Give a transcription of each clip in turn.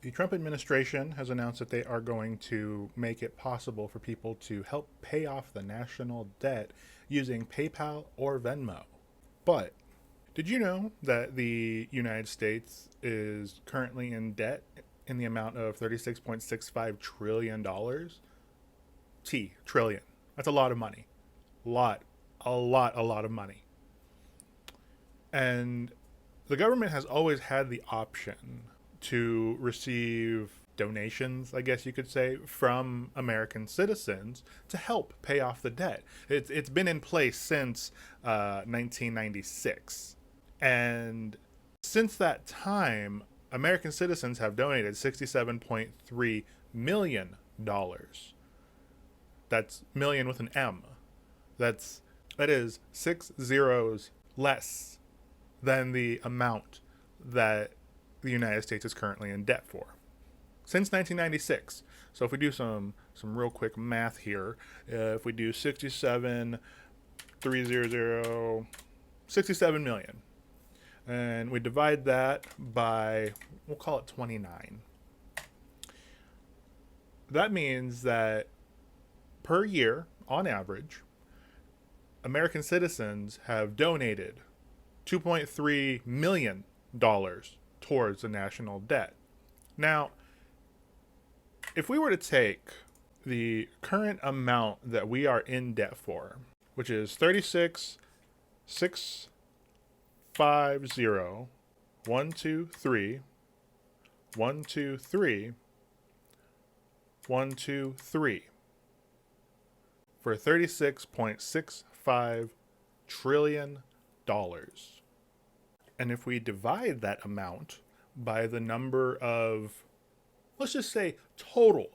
The Trump administration has announced that they are going to make it possible for people to help pay off the national debt using PayPal or Venmo. But did you know that the United States is currently in debt in the amount of $36.65 trillion? Trillion. That's a lot of money. Lot. A lot of money. And the government has always had the option to receive donations, I guess you could say, from American citizens to help pay off the debt. It's been in place since 1996. And since that time, American citizens have donated $67.3 million. That's million with an M. That is 6 zeros less than the amount that the United States is currently in debt for since 1996. So if we do some real quick math here, if we do 67 million, and we divide that by, we'll call it 29. That means that per year, on average, American citizens have donated $2.3 million towards the national debt. Now, if we were to take the current amount that we are in debt for, which is 36,650, 123, 123, 123, for $36.65 trillion. And if we divide that amount by the number of, let's just say, total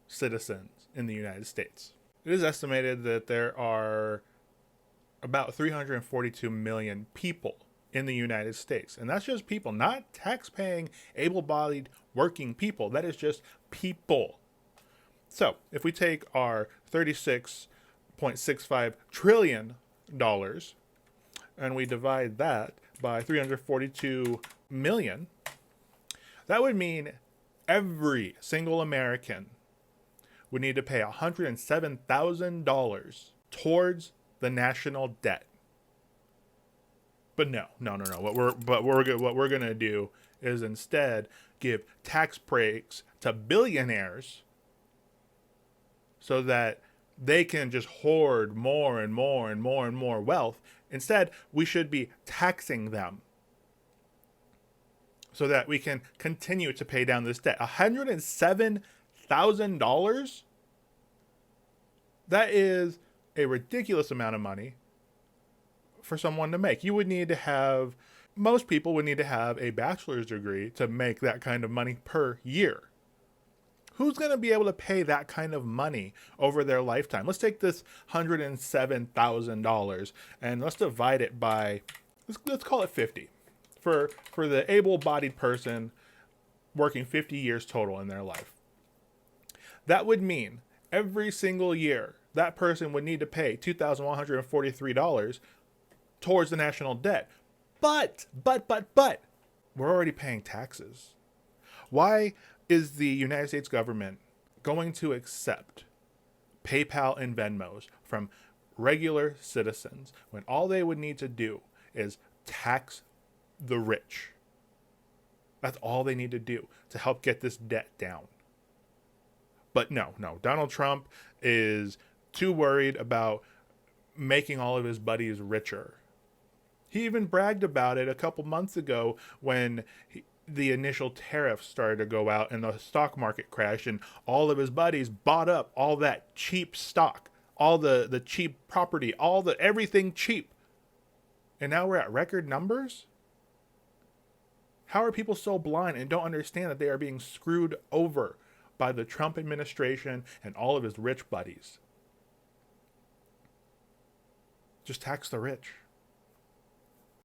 citizens in the United States, it is estimated that there are about 342 million people in the United States. And that's just people, not tax-paying, able-bodied, working people. That is just people. So if we take our $36.65 trillion and we divide that by 342 million, that would mean every single American would need to pay $107,000 towards the national debt. But no. What we're gonna do is instead give tax breaks to billionaires so that they can just hoard more and more and more and more wealth. Instead, we should be taxing them so that we can continue to pay down this debt. $107,000? That is a ridiculous amount of money for someone to make. Most people would need to have a bachelor's degree to make that kind of money per year. Who's going to be able to pay that kind of money over their lifetime? Let's take this $107,000 and let's divide it by, let's call it 50 for the able-bodied person working 50 years total in their life. That would mean every single year that person would need to pay $2,143 towards the national debt. But we're already paying taxes. Why is the United States government going to accept PayPal and Venmos from regular citizens when all they would need to do is tax the rich? That's all they need to do to help get this debt down. But no, Donald Trump is too worried about making all of his buddies richer. He even bragged about it a couple months ago when the initial tariffs started to go out and the stock market crashed, and all of his buddies bought up all that cheap stock, all the cheap property, everything cheap. And now we're at record numbers? How are people so blind and don't understand that they are being screwed over by the Trump administration and all of his rich buddies? Just tax the rich.